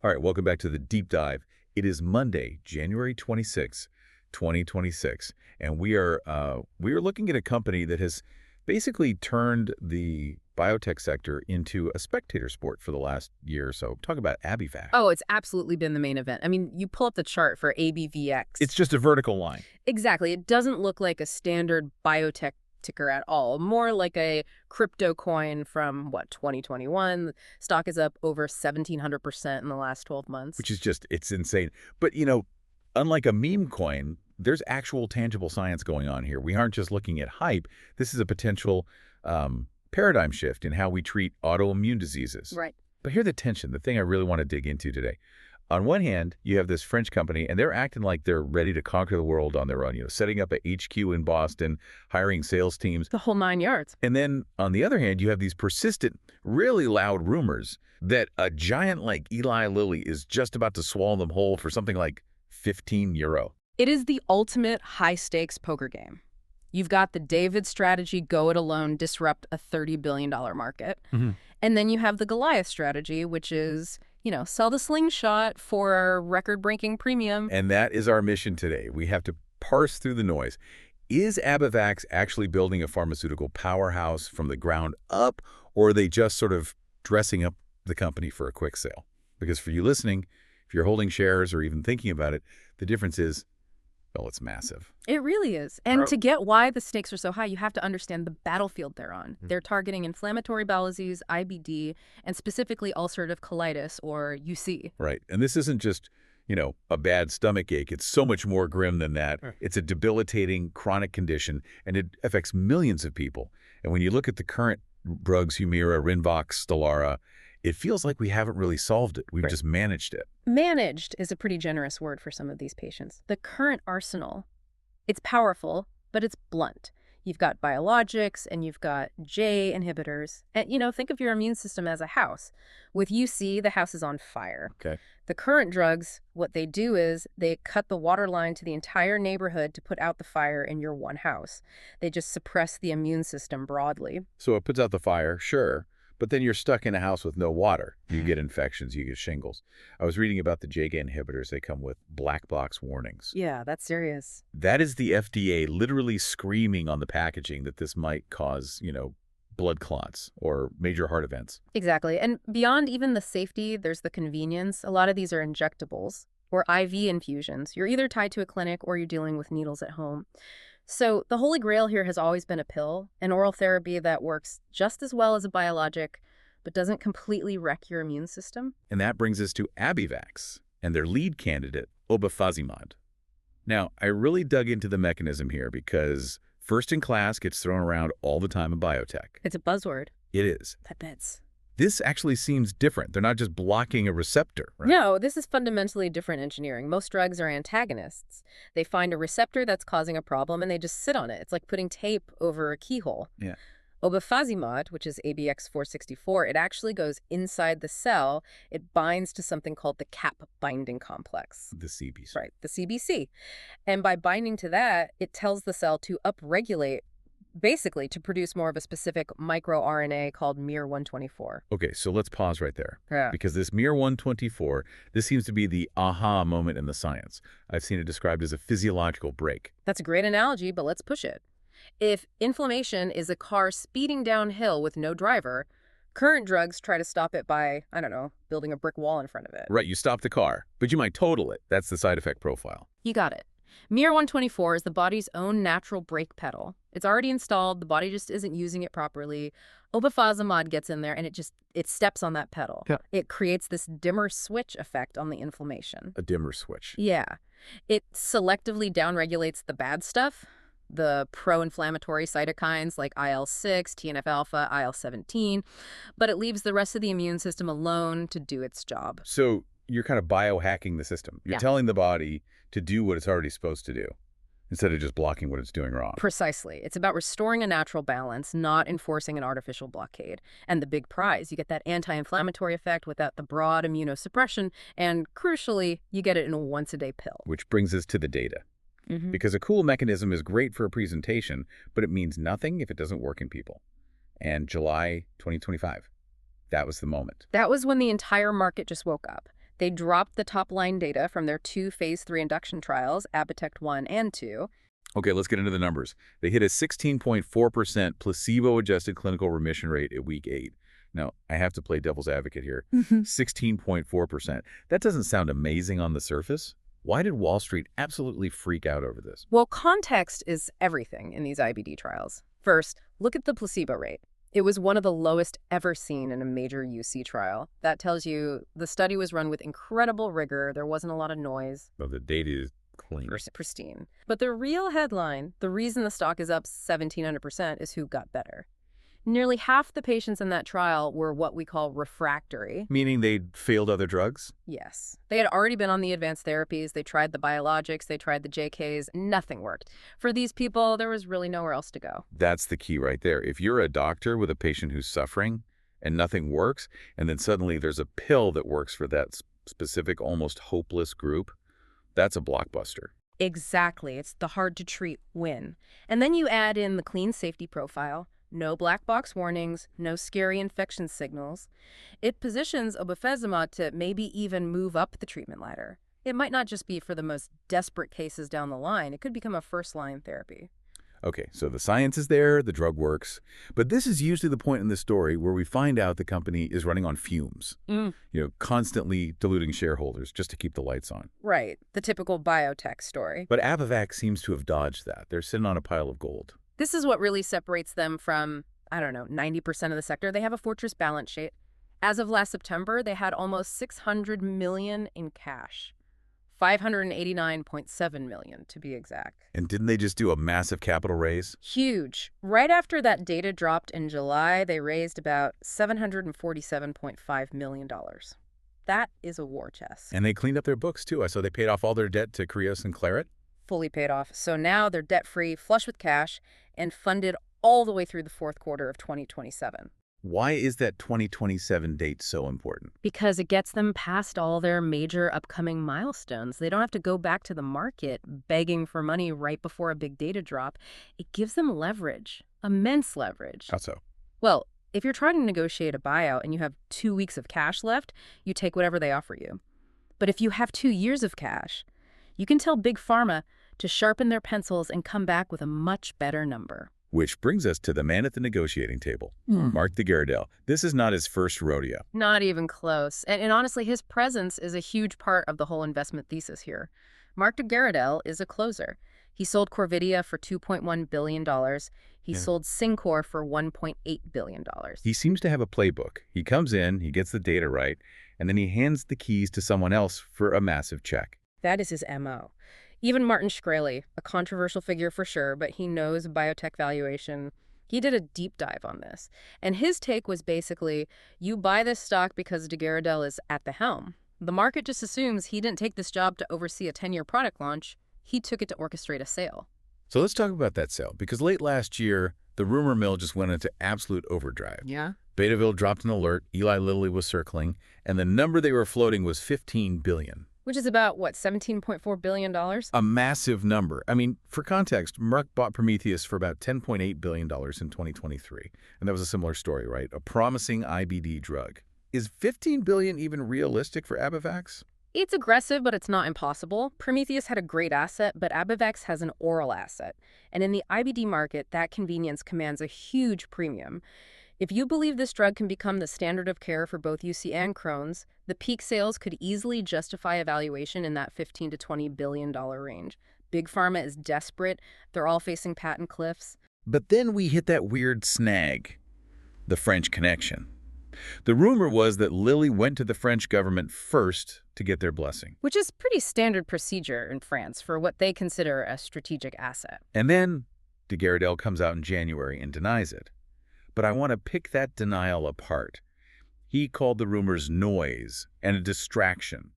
All right, welcome back to the deep dive. It is Monday, January 26, 2026, and we are looking at a company that has basically turned the biotech sector into a spectator sport for the last year or so. Talk about Abivax. Oh, it's absolutely been the main event. I mean, you pull up the chart for ABVX. It's just a vertical line. Exactly. It doesn't look like a standard biotech ticker at all. More like a crypto coin from, 2021. Stock is up over 1,700% in the last 12 months. Which is just, it's insane. But, unlike a meme coin, there's actual tangible science going on here. We aren't just looking at hype. This is a potential paradigm shift in how we treat autoimmune diseases. Right. But here's the tension, the thing I really want to dig into today. On one hand, you have this French company, and they're acting like they're ready to conquer the world on their own, setting up a HQ in Boston, hiring sales teams. The whole 9 yards. And then, on the other hand, you have these persistent, really loud rumors that a giant like Eli Lilly is just about to swallow them whole for something like €15. It is the ultimate high-stakes poker game. You've got the David strategy, go it alone, disrupt a $30 billion market. Mm-hmm. And then you have the Goliath strategy, which is, sell the slingshot for a record-breaking premium. And that is our mission today. We have to parse through the noise. Is Abivax actually building a pharmaceutical powerhouse from the ground up, or are they just sort of dressing up the company for a quick sale? Because for you listening, if you're holding shares or even thinking about it, the difference is, well, it's massive. It really is. And to get why the stakes are so high, you have to understand the battlefield they're on. They're targeting inflammatory bowel disease, IBD, and specifically ulcerative colitis, or UC. Right. And this isn't just, a bad stomach ache. It's so much more grim than that. It's a debilitating chronic condition, and it affects millions of people. And when you look at the current drugs, Humira, Rinvox, Stelara, it feels like we haven't really solved it. We've just managed it. Managed is a pretty generous word for some of these patients. The current arsenal, it's powerful, but it's blunt. You've got biologics and you've got J inhibitors. And, think of your immune system as a house. With UC, the house is on fire. Okay. The current drugs, what they do is they cut the water line to the entire neighborhood to put out the fire in your one house. They just suppress the immune system broadly. So it puts out the fire, sure. But then you're stuck in a house with no water. You get infections, you get shingles. I was reading about the JAGA inhibitors. They come with black box warnings. Yeah, that's serious. That is the FDA literally screaming on the packaging that this might cause, blood clots or major heart events. Exactly. And beyond even the safety, there's the convenience. A lot of these are injectables or IV infusions. You're either tied to a clinic or you're dealing with needles at home. So the holy grail here has always been a pill, an oral therapy that works just as well as a biologic, but doesn't completely wreck your immune system. And that brings us to Abivax and their lead candidate, obefazimod. Now, I really dug into the mechanism here because first in class gets thrown around all the time in biotech. It's a buzzword. It is. That bits. This actually seems different. They're not just blocking a receptor, right? No, this is fundamentally different engineering. Most drugs are antagonists. They find a receptor that's causing a problem and they just sit on it. It's like putting tape over a keyhole. Yeah. Obefazimod, which is ABX 464, it actually goes inside the cell. It binds to something called the cap binding complex. The CBC. Right, the CBC. And by binding to that, it tells the cell to upregulate, basically to produce more of a specific microRNA called miR-124. Okay, so let's pause right there. Yeah. Because this miR-124, this seems to be the aha moment in the science. I've seen it described as a physiological break. That's a great analogy, but let's push it. If inflammation is a car speeding downhill with no driver, current drugs try to stop it by, building a brick wall in front of it. Right, you stop the car, but you might total it. That's the side effect profile. You got it. miR-124 is the body's own natural brake pedal. It's already installed. The body just isn't using it properly. Obefazimod gets in there and it steps on that pedal. Yeah. It creates this dimmer switch effect on the inflammation. A dimmer switch. Yeah. It selectively downregulates the bad stuff, the pro-inflammatory cytokines like IL-6, TNF-alpha, IL-17, but it leaves the rest of the immune system alone to do its job. So you're kind of biohacking the system. You're telling the body to do what it's already supposed to do instead of just blocking what it's doing wrong. Precisely. It's about restoring a natural balance, not enforcing an artificial blockade. And the big prize, you get that anti-inflammatory effect without the broad immunosuppression, and crucially, you get it in a once-a-day pill. Which brings us to the data. Because a cool mechanism is great for a presentation, but it means nothing if it doesn't work in people. And July 2025, that was the moment. That was when the entire market just woke up. They dropped the top-line data from their 2 phase 3 induction trials, ABTECT 1 and 2. Okay, let's get into the numbers. They hit a 16.4% placebo-adjusted clinical remission rate at week 8. Now, I have to play devil's advocate here. 16.4%. That doesn't sound amazing on the surface. Why did Wall Street absolutely freak out over this? Well, context is everything in these IBD trials. First, look at the placebo rate. It was one of the lowest ever seen in a major UC trial. That tells you the study was run with incredible rigor. There wasn't a lot of noise. Well, the data is clean. Pristine. But the real headline, the reason the stock is up 1,700%, is who got better. Nearly half the patients in that trial were what we call refractory. Meaning they'd failed other drugs? Yes. They had already been on the advanced therapies. They tried the biologics. They tried the JKs. Nothing worked. For these people, there was really nowhere else to go. That's the key right there. If you're a doctor with a patient who's suffering and nothing works, and then suddenly there's a pill that works for that specific, almost hopeless group, that's a blockbuster. Exactly. It's the hard-to-treat win. And then you add in the clean safety profile. No black box warnings, no scary infection signals. It positions obefazimod to maybe even move up the treatment ladder. It might not just be for the most desperate cases down the line. It could become a first-line therapy. Okay, so the science is there, the drug works, but this is usually the point in the story where we find out the company is running on fumes, constantly diluting shareholders just to keep the lights on. Right, the typical biotech story. But Abivax seems to have dodged that. They're sitting on a pile of gold. This is what really separates them from, 90% of the sector. They have a fortress balance sheet. As of last September, they had almost $600 million in cash. $589.7 million, to be exact. And didn't they just do a massive capital raise? Huge. Right after that data dropped in July, they raised about $747.5 million. That is a war chest. And they cleaned up their books, too. I saw they paid off all their debt to Creos and Claret. Fully paid off. So now they're debt-free, flush with cash, and funded all the way through the fourth quarter of 2027. Why is that 2027 date so important? Because it gets them past all their major upcoming milestones. They don't have to go back to the market begging for money right before a big data drop. It gives them leverage, immense leverage. How so? Well, if you're trying to negotiate a buyout and you have 2 weeks of cash left, you take whatever they offer you. But if you have 2 years of cash, you can tell Big Pharma to sharpen their pencils and come back with a much better number. Which brings us to the man at the negotiating table, Mark DeGaradell. This is not his first rodeo. Not even close. And honestly, his presence is a huge part of the whole investment thesis here. Mark DeGaradell is a closer. He sold Corvidia for $2.1 billion. He sold Syncor for $1.8 billion. He seems to have a playbook. He comes in, he gets the data right, and then he hands the keys to someone else for a massive check. That is his MO. Even Martin Shkreli, a controversial figure for sure, but he knows biotech valuation. He did a deep dive on this. And his take was basically, you buy this stock because DeGaradell is at the helm. The market just assumes he didn't take this job to oversee a 10-year product launch. He took it to orchestrate a sale. So let's talk about that sale, because late last year, the rumor mill just went into absolute overdrive. Yeah? Betaville dropped an alert, Eli Lilly was circling, and the number they were floating was $15 billion. Which is about, what, $17.4 billion? A massive number. I mean, for context, Merck bought Prometheus for about $10.8 billion in 2023. And that was a similar story, right? A promising IBD drug. Is $15 billion even realistic for Abivax? It's aggressive, but it's not impossible. Prometheus had a great asset, but Abivax has an oral asset. And in the IBD market, that convenience commands a huge premium. If you believe this drug can become the standard of care for both UC and Crohn's, the peak sales could easily justify a valuation in that $15 to $20 billion range. Big Pharma is desperate. They're all facing patent cliffs. But then we hit that weird snag, the French connection. The rumor was that Lilly went to the French government first to get their blessing. Which is pretty standard procedure in France for what they consider a strategic asset. And then DeGaradell comes out in January and denies it. But I want to pick that denial apart. He called the rumors noise and a distraction.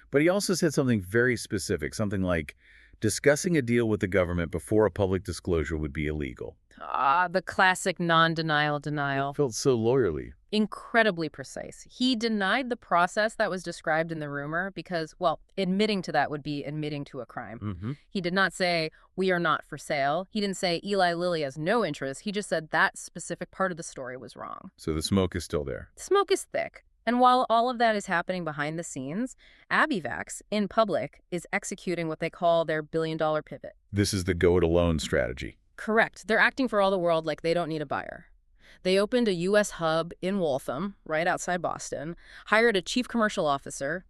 But he also said something very specific, something like, discussing a deal with the government before a public disclosure would be illegal. Ah, the classic non-denial denial. It felt so lawyerly. Incredibly precise. He denied the process that was described in the rumor because, well, admitting to that would be admitting to a crime. He did not say, we are not for sale. He didn't say Eli Lilly has no interest. He just said that specific part of the story was wrong. So the smoke is still there. The smoke is thick. And while all of that is happening behind the scenes, Abivax, in public, is executing what they call their billion-dollar pivot. This is the go-it-alone strategy. Correct. They're acting for all the world like they don't need a buyer. They opened a U.S. hub in Waltham, right outside Boston, hired a chief commercial officer.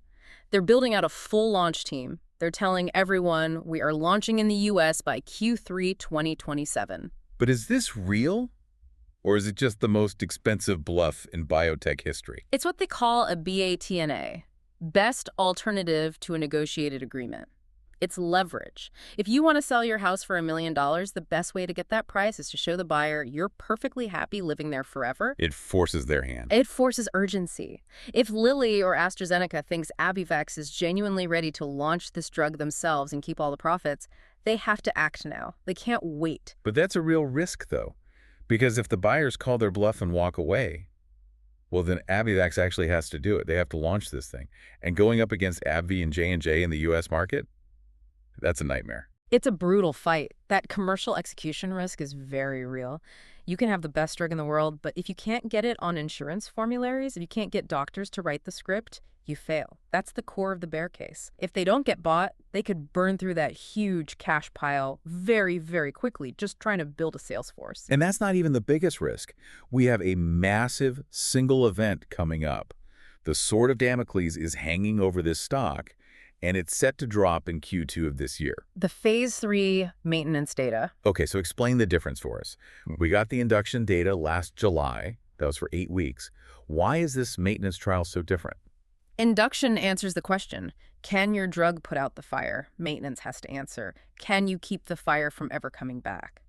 They're building out a full launch team. They're telling everyone we are launching in the U.S. by Q3 2027. But is this real? Or is it just the most expensive bluff in biotech history? It's what they call a BATNA, best alternative to a negotiated agreement. It's leverage. If you want to sell your house for $1 million, the best way to get that price is to show the buyer you're perfectly happy living there forever. It forces their hand. It forces urgency. If Lilly or AstraZeneca thinks Abivax is genuinely ready to launch this drug themselves and keep all the profits, they have to act now. They can't wait. But that's a real risk, though. Because if the buyers call their bluff and walk away, well, then Abivax actually has to do it. They have to launch this thing. And going up against AbbVie and J&J in the U.S. market, that's a nightmare. It's a brutal fight. That commercial execution risk is very real. You can have the best drug in the world, but if you can't get it on insurance formularies, if you can't get doctors to write the script, you fail. That's the core of the bear case. If they don't get bought, they could burn through that huge cash pile very, very quickly, just trying to build a sales force. And that's not even the biggest risk. We have a massive single event coming up. The sword of Damocles is hanging over this stock, and it's set to drop in Q2 of this year. The phase 3 maintenance data. Okay, so explain the difference for us. We got the induction data last July. That was for 8 weeks. Why is this maintenance trial so different? Induction answers the question, can your drug put out the fire? Maintenance has to answer, can you keep the fire from ever coming back?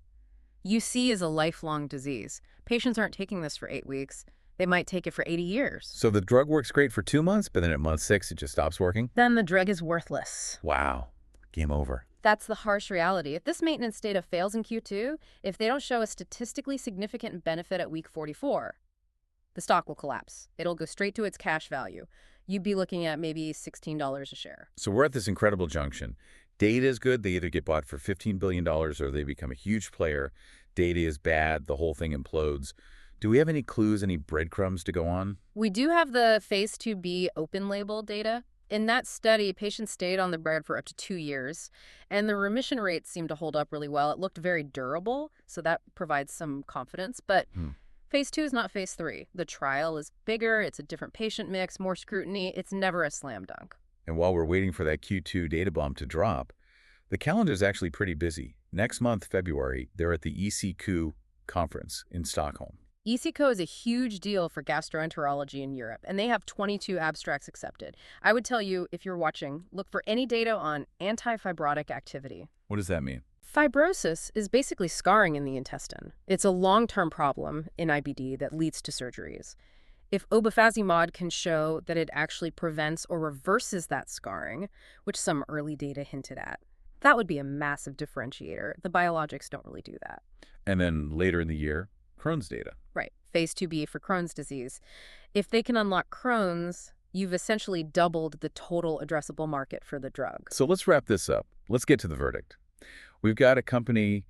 UC is a lifelong disease. Patients aren't taking this for 8 weeks. They might take it for 80 years. So the drug works great for 2 months, but then at month 6, it just stops working? Then the drug is worthless. Wow. Game over. That's the harsh reality. If this maintenance data fails in Q2, if they don't show a statistically significant benefit at week 44, the stock will collapse. It'll go straight to its cash value. You'd be looking at maybe $16 a share. So we're at this incredible junction. Data is good. They either get bought for $15 billion or they become a huge player. Data is bad. The whole thing implodes. Do we have any clues, any breadcrumbs to go on? We do have the phase 2B open label data. In that study, patients stayed on the drug for up to 2 years, and the remission rates seemed to hold up really well. It looked very durable, so that provides some confidence. But phase 2 is not phase 3. The trial is bigger. It's a different patient mix, more scrutiny. It's never a slam dunk. And while we're waiting for that Q2 data bomb to drop, the calendar is actually pretty busy. Next month, February, they're at the ECQ conference in Stockholm. ECCO is a huge deal for gastroenterology in Europe, and they have 22 abstracts accepted. I would tell you, if you're watching, look for any data on anti-fibrotic activity. What does that mean? Fibrosis is basically scarring in the intestine. It's a long-term problem in IBD that leads to surgeries. If obefazimod can show that it actually prevents or reverses that scarring, which some early data hinted at, that would be a massive differentiator. The biologics don't really do that. And then later in the year, Crohn's data. Right. Phase 2B for Crohn's disease. If they can unlock Crohn's, you've essentially doubled the total addressable market for the drug. So let's wrap this up. Let's get to the verdict. We've got a company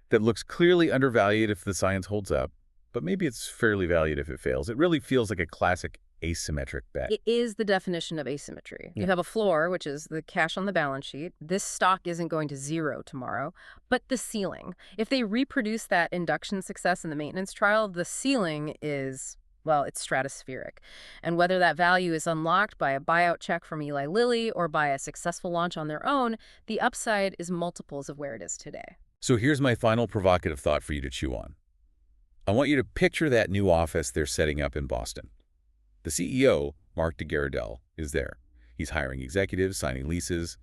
that looks clearly undervalued if the science holds up, but maybe it's fairly valued if it fails. It really feels like a classic asymmetric bet. It is the definition of asymmetry. You have a floor, which is the cash on the balance sheet. This stock isn't going to zero tomorrow, but the ceiling. If they reproduce that induction success in the maintenance trial, the ceiling is, well, it's stratospheric. And whether that value is unlocked by a buyout check from Eli Lilly or by a successful launch on their own, the upside is multiples of where it is today. So here's my final provocative thought for you to chew on. I want you to picture that new office they're setting up in Boston. The CEO, Mark DeGarridel, is there. He's hiring executives, signing leases.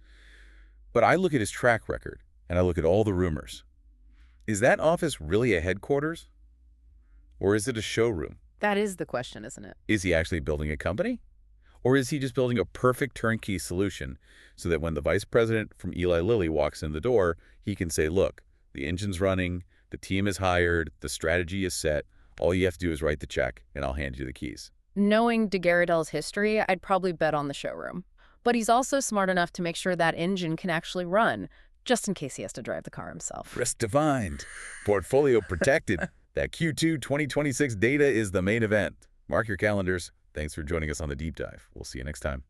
But I look at his track record, and I look at all the rumors. Is that office really a headquarters? Or is it a showroom? That is the question, isn't it? Is he actually building a company? Or is he just building a perfect turnkey solution so that when the vice president from Eli Lilly walks in the door, he can say, look, the engine's running, the team is hired, the strategy is set, all you have to do is write the check, and I'll hand you the keys. Knowing DeGarridel's history, I'd probably bet on the showroom. But he's also smart enough to make sure that engine can actually run, just in case he has to drive the car himself. Risk defined. Portfolio protected. That Q2 2026 data is the main event. Mark your calendars. Thanks for joining us on the deep dive. We'll see you next time.